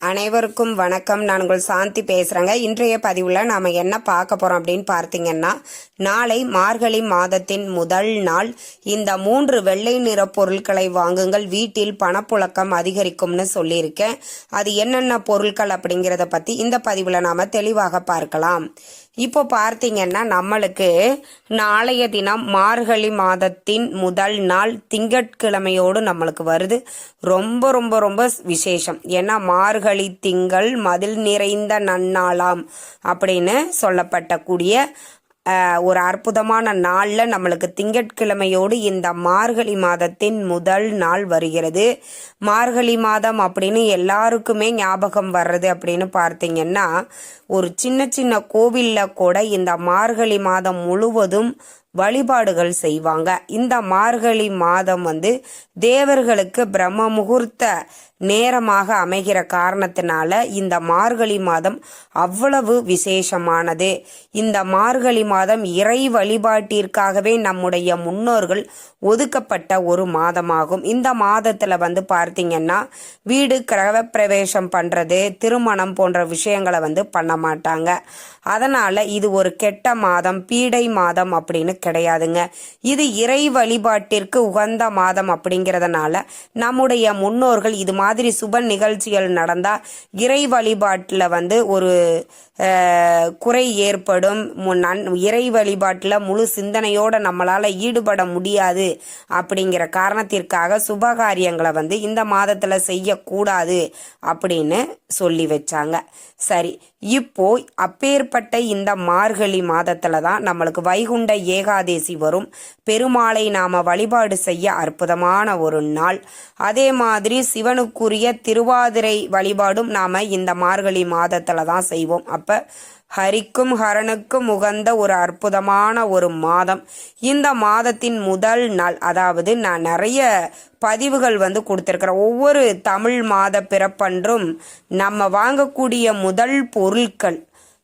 அனைவருக்கும் வணக்கம். நான் உங்கள் சாந்தி பேசுகிறேங்க. இன்றைய பதிவில் நாம் என்ன பார்க்க போகிறோம் அப்படின்னு பார்த்தீங்கன்னா, நாளை மார்கழி மாதத்தின் முதல் நாள். இந்த 3 வெள்ளை நிற பொருட்களை வாங்குங்கள், வீட்டில் பணப்புழக்கம் அதிகரிக்கும்னு சொல்லியிருக்கேன். அது என்னென்ன பொருட்கள் அப்படிங்கிறத பற்றி இந்த பதிவில் நாம் தெளிவாக பார்க்கலாம். இப்போ பார்த்தீங்கன்னா, நம்மளுக்கு நாளைய தினம் மார்கழி மாதத்தின் முதல் நாள் திங்கட்கிழமையோடு நம்மளுக்கு வருது. ரொம்ப ரொம்ப ரொம்ப விசேஷம். ஏன்னா மார்கழி திங்கள் மதில் நிறைந்த நன்னாளாம் அப்படின்னு சொல்லப்பட்டக்கூடிய ஒரு அற்புதமான நாளில் நம்மளுக்கு திங்கட்கிழமையோடு இந்த மார்கழி மாதத்தின் முதல் நாள் வருகிறது. மார்கழி மாதம் அப்படின்னு எல்லாருக்குமே ஞாபகம் வர்றது அப்படின்னு பார்த்தீங்கன்னா, ஒரு சின்ன சின்ன கோவிலில் கூட இந்த மார்கழி மாதம் முழுவதும் வழிபாடுகள் செய்வாங்க. இந்த மார்கழி மாதம் தேவர்களுக்கு பிரம்ம முகூர்த்த நேரமாக அமைகிற காரணத்தினால இந்த மார்கழி மாதம் அவ்வளவு விசேஷமானது. இந்த மார்கழி மாதம் இறை வழிபாட்டிற்காகவே நம்முடைய முன்னோர்கள் ஒதுக்கப்பட்ட ஒரு மாதமாகும். இந்த மாதத்துல பார்த்தீங்கன்னா, வீடு கிரகப்பிரவேசம் பண்றது, திருமணம் போன்ற விஷயங்களை பண்ண மாட்டாங்க. அதனால இது ஒரு கெட்ட மாதம், பீடை மாதம் அப்படின்னு கிடையாதுங்க. இது இறை வழிபாட்டிற்கு உகந்த மாதம் அப்படிங்கிறதுனால நம்முடைய முன்னோர்கள் இது மாதிரி சுப நிகழ்ச்சிகள் நடந்தா இறை வழிபாட்டில் ஒரு குறை ஏற்படும், இறை வழிபாட்டில் முழு சிந்தனையோட நம்மளால ஈடுபட முடியாது அப்படிங்கிற காரணத்திற்காக சுபகாரியங்களை இந்த மாதத்துல செய்யக்கூடாது அப்படின்னு சொல்லி வச்சாங்க. சரி, இப்போ அப்பேற்பட்ட இந்த மார்கழி மாதத்துல தான் நம்மளுக்கு வைகுண்ட ஏகாதேசி வரும். பெருமாளை நாம வழிபாடு செய்ய அற்புதமான ஒரு நாள். அதே மாதிரி சிவனுக்குரிய திருவாதிரை வழிபாடும் நாம இந்த மார்கழி மாதத்துல தான் செய்வோம். அப்ப ஹரிக்கும் ஹரனுக்கும் உகந்த ஒரு அற்புதமான ஒரு மாதம். இந்த மாதத்தின் முதல் நாள், அதாவது நான் நிறைய பதிவுகள் கொடுத்திருக்கிறேன். ஒவ்வொரு தமிழ் மாத பிறப்பன்றும் நம்ம வாங்கக்கூடிய முதல் பொருட்கள்,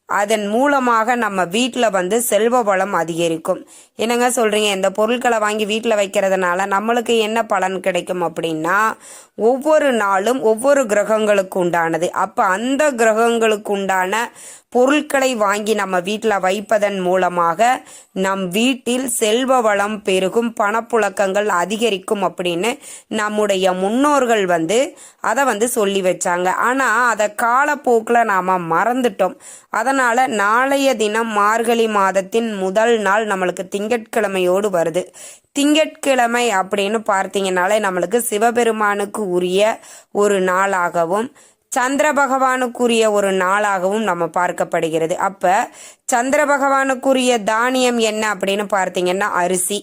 அதன் மூலமாக நம்ம வீட்டில் செல்வ வளம் அதிகரிக்கும். என்னங்க சொல்றீங்க, இந்த பொருட்களை வாங்கி வீட்டில் வைக்கிறதுனால நம்மளுக்கு என்ன பலன் கிடைக்கும் அப்படின்னா, ஒவ்வொரு நாளும் ஒவ்வொரு கிரகங்களுக்கு உண்டானது. அப்போ அந்த கிரகங்களுக்கு உண்டான பொருட்களை வாங்கி நம்ம வீட்டில் வைப்பதன் மூலமாக நம் வீட்டில் செல்வ வளம் பெருகும், பணப்புழக்கங்கள் அதிகரிக்கும் அப்படின்னு நம்முடைய முன்னோர்கள் அதை சொல்லி வச்சாங்க. ஆனால் அதை காலப்போக்கில் நாம் மறந்துட்டோம். அதனால் நாளைய தினம் மார்கழி மாதத்தின் முதல் நாள் நம்மளுக்கு திங்கட்கிழமையோடு வருது. திங்கட்கிழமை அப்படின்னு பார்த்தீங்கன்னாலே நம்மளுக்கு சிவபெருமானுக்கு உரிய ஒரு நாளாகவும் சந்திர பகவானுக்குரிய ஒரு நாளாகவும் நம்ம பார்க்கப்படுகிறது. அப்ப சந்திர பகவானுக்குரிய தானியம் என்ன அப்படின்னு பார்த்தீங்கன்னா அரிசி.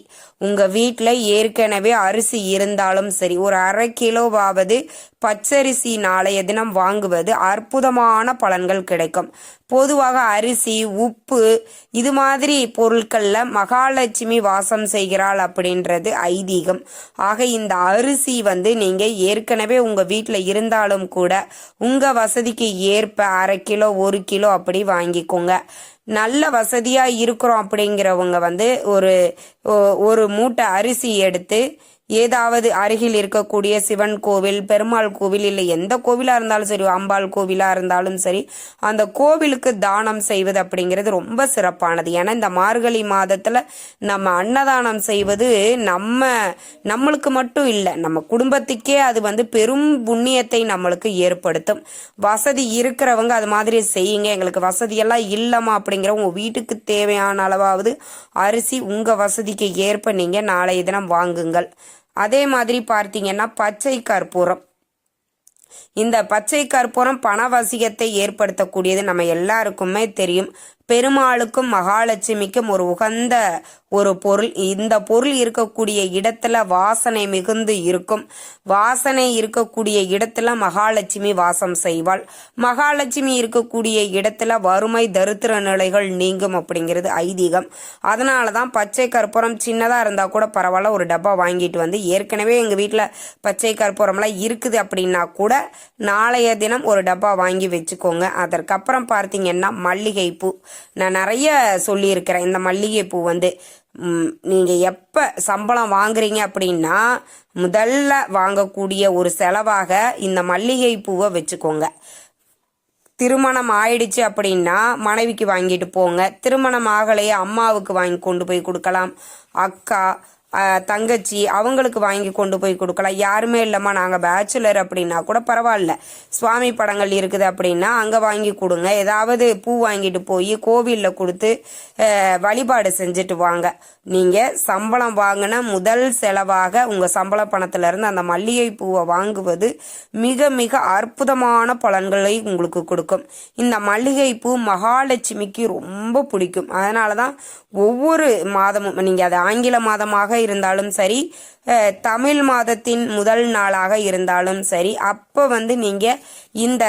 உங்க வீட்டில் ஏற்கனவே அரிசி இருந்தாலும் சரி, ஒரு 1/2 கிலோவாவது பச்சரிசி நாளைய தினம் வாங்குவது அற்புதமான பலன்கள் கிடைக்கும். பொதுவாக அரிசி, உப்பு இது மாதிரி பொருட்கள்ல மகாலட்சுமி வாசம் செய்கிறாள் அப்படின்றது ஐதீகம். ஆக இந்த அரிசி நீங்க ஏற்கனவே உங்க வீட்டில் இருந்தாலும் கூட உங்க வசதிக்கு ஏற்ப 1/2 கிலோ 1 கிலோ அப்படி வாங்கிக்கோங்க. நல்ல வசதியா இருக்கிறோம் அப்படிங்கிறவங்க ஒரு மூட்டை அரிசி எடுத்து ஏதாவது அருகில் இருக்கக்கூடிய சிவன் கோவில், பெருமாள் கோவில், இல்லை எந்த கோவிலா இருந்தாலும் சரி, அம்பாள் கோவிலா இருந்தாலும் சரி, அந்த கோவிலுக்கு தானம் செய்வது அப்படிங்கிறது ரொம்ப சிறப்பானது. ஏன்னா இந்த மார்கழி மாதத்துல நம்ம அன்னதானம் செய்வது நம்மளுக்கு மட்டும் இல்லை, நம்ம குடும்பத்துக்கே அது பெரும் புண்ணியத்தை நம்மளுக்கு ஏற்படுத்தும். வசதி இருக்கிறவங்க அது மாதிரி செய்யுங்க. எங்களுக்கு வசதியெல்லாம் இல்லைம்மா அப்படிங்கிறவங்க வீட்டுக்கு தேவையான அளவாவது அரிசி உங்க வசதிக்கு ஏற்ப நீங்க நாளைய தினம் வாங்குங்கள். அதே மாதிரி பார்த்தீங்கன்னா பச்சை கற்பூரம். இந்த பச்சை கற்பூரம் பணவசியத்தை ஏற்படுத்தக்கூடியது நம்ம எல்லாருக்குமே தெரியும். பெருமாளுக்கும் மகாலட்சுமிக்கும் ஒரு உகந்த ஒரு பொருள். இந்த பொருள் இருக்கக்கூடிய இடத்துல வாசனை மிகுந்து இருக்கும். வாசனை இருக்கக்கூடிய இடத்துல மகாலட்சுமி வாசம் செய்வாள். மகாலட்சுமி இருக்கக்கூடிய இடத்துல வறுமை தரித்திர நிலைகள் நீங்கும் அப்படிங்கிறது ஐதீகம். அதனாலதான் பச்சை கற்பூரம் சின்னதா இருந்தா கூட பரவாயில்ல, ஒரு டப்பா வாங்கிட்டு ஏற்கனவே எங்க வீட்டுல பச்சை கற்பூரம்லாம் இருக்குது அப்படின்னா கூட நாளைய தினம் ஒரு டப்பா வாங்கி வச்சுக்கோங்க. அதற்கப்புறம் பார்த்தீங்கன்னா மல்லிகைப்பூ. நான் நிறைய சொல்லியிருக்கிறேன். இந்த மல்லிகைப்பூ வந்து நீங்கள் எப்போ சம்பளம் வாங்குறீங்க அப்படின்னா முதல்ல வாங்கக்கூடிய ஒரு செலவாக இந்த மல்லிகைப்பூவை வச்சுக்கோங்க. திருமணம் ஆயிடுச்சு அப்படின்னா மனைவிக்கு வாங்கிட்டு போங்க. திருமணம் ஆகலையே அம்மாவுக்கு வாங்கி கொண்டு போய் கொடுக்கலாம். அக்கா, தங்கச்சி அவங்களுக்கு வாங்கி கொண்டு போய் கொடுக்கலாம். யாருமே இல்லைம்மா நாங்கள் பேச்சுலர் அப்படின்னா கூட பரவாயில்ல, சுவாமி படங்கள் இருக்குது அப்படின்னா அங்கே வாங்கி கொடுங்க. ஏதாவது பூ வாங்கிட்டு போய் கோவிலில் கொடுத்து வழிபாடு செஞ்சுட்டு வாங்க. நீங்கள் சம்பளம் வாங்கின முதல் செலவாக உங்கள் சம்பள பணத்திலேருந்து அந்த மல்லிகை பூவை வாங்குவது மிக மிக அற்புதமான பலன்களை உங்களுக்கு கொடுக்கும். இந்த மல்லிகை பூ மகாலட்சுமிக்கு ரொம்ப பிடிக்கும். அதனால தான் ஒவ்வொரு மாதமும், நீங்கள் அது ஆங்கில மாதமாக இருந்தாலும் சரி, தமிழ் மாதத்தின் முதல் நாளாக இருந்தாலும் சரி, அப்போ வந்து நீங்கள் இந்த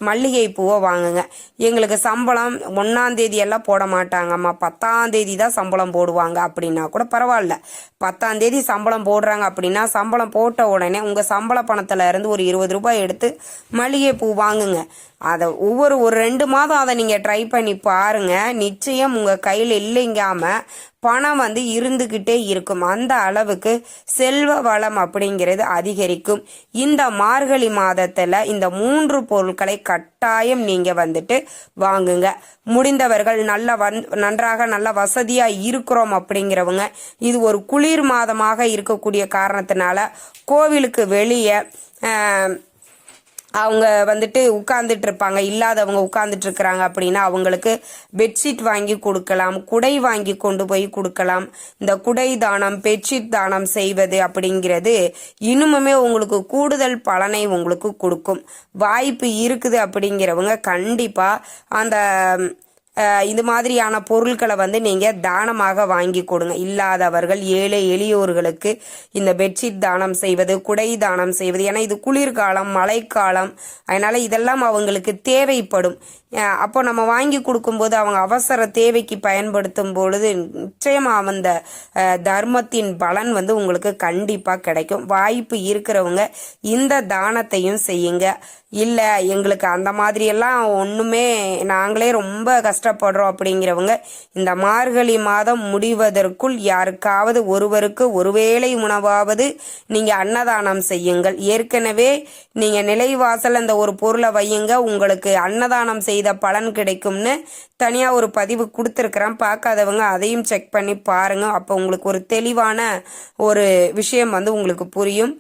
மல்லிகை பூவை வாங்குங்க. எங்களுக்கு சம்பளம் 1ஆம் தேதி எல்லாம் போட மாட்டாங்கம்மா, 10ஆம் தேதி தான் சம்பளம் போடுவாங்க அப்படின்னா கூட பரவாயில்ல. 10ஆம் தேதி சம்பளம் போடுறாங்க அப்படின்னா சம்பளம் போட்ட உடனே உங்கள் சம்பள பணத்தில் இருந்து ஒரு 20 ரூபாய் எடுத்து மல்லிகை பூ வாங்குங்க. அதை ஒரு 2 மாதம் அதை நீங்கள் ட்ரை பண்ணி பாருங்க. நிச்சயம் உங்கள் கையில் இல்லைங்காம பணம் வந்து இருந்துக்கிட்டே இருக்கும். அந்த அளவுக்கு செல்வ வளம் அப்படிங்கிறது அதிகரிக்கும். இந்த மார்கழி மாதத்தில் இந்த 3 பொருட்களை கட்டாயம் நீங்கள் வந்துட்டு வாங்குங்க. முடிந்தவர்கள் நன்றாக நல்ல வசதியாக இருக்கிறோம் அப்படிங்கிறவங்க, இது ஒரு குளிர் மாதமாக இருக்கக்கூடிய காரணத்தினால கோவிலுக்கு வெளியே அவங்க வந்துட்டு உட்கார்ந்துட்டு இருப்பாங்க, இல்லாதவங்க உட்கார்ந்துட்டு இருக்கிறாங்க அப்படின்னா அவங்களுக்கு பெட்ஷீட் வாங்கி கொடுக்கலாம், குடை வாங்கி கொண்டு போய் கொடுக்கலாம். இந்த குடை தானம், பெட்ஷீட் தானம் செய்வது அப்படிங்கிறது இன்னுமுமே உங்களுக்கு கூடுதல் பலனை உங்களுக்கு கொடுக்கும். வாய்ப்பு இருக்குது அப்படிங்கிறவங்க கண்டிப்பாக அந்த இது மாதிரியான பொருட்களை வந்து நீங்கள் தானமாக வாங்கி கொடுங்க. இல்லாதவர்கள், ஏழை எளியோர்களுக்கு இந்த பெட்ஷீட் தானம் செய்வது, குடை தானம் செய்வது. ஏன்னா இது குளிர்காலம், மழைக்காலம், அதனால் இதெல்லாம் அவங்களுக்கு தேவைப்படும். அப்போ நம்ம வாங்கி கொடுக்கும்போது அவங்க அவசர தேவைக்கு பயன்படுத்தும் பொழுது நிச்சயமாக அந்த தர்மத்தின் பலன் வந்து உங்களுக்கு கண்டிப்பாக கிடைக்கும். வாய்ப்பு இருக்கிறவங்க இந்த தானத்தையும் செய்யுங்க. இல்லை எங்களுக்கு அந்த மாதிரியெல்லாம் ஒன்றுமே, நாங்களே ரொம்ப கஷ்டப்படுறோம் அப்படிங்கிறவங்க இந்த மார்கழி மாதம் முடிவதற்குள் யாருக்காவது ஒருவருக்கு ஒருவேளை உணவாவது நீங்கள் அன்னதானம் செய்யுங்கள். ஏற்கனவே நீங்கள் நிலைவாசல் அந்த ஒரு பொருளை வையுங்க, உங்களுக்கு அன்னதானம் செய்த பலன் கிடைக்கும்னு தனியாக ஒரு பதிவு கொடுத்துருக்குறேன். பார்க்காதவங்க அதையும் செக் பண்ணி பாருங்க. அப்போ உங்களுக்கு ஒரு தெளிவான ஒரு விஷயம் வந்து உங்களுக்கு புரியும்.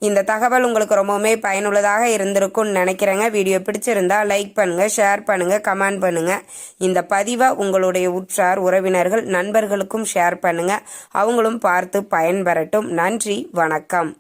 இந்த தகவல் உங்களுக்கு ரொம்பவுமே பயனுள்ளதாக இருந்திருக்கும்னு நினைக்கிறேங்க. வீடியோ பிடிச்சிருந்தா லைக் பண்ணுங்க, ஷேர் பண்ணுங்க, கமெண்ட் பண்ணுங்க. இந்த பதிவை உங்களுடைய உற்றார் உறவினர்கள் நண்பர்களுக்கும் ஷேர் பண்ணுங்க. அவங்களும் பார்த்து பயன்பெறட்டும். நன்றி, வணக்கம்.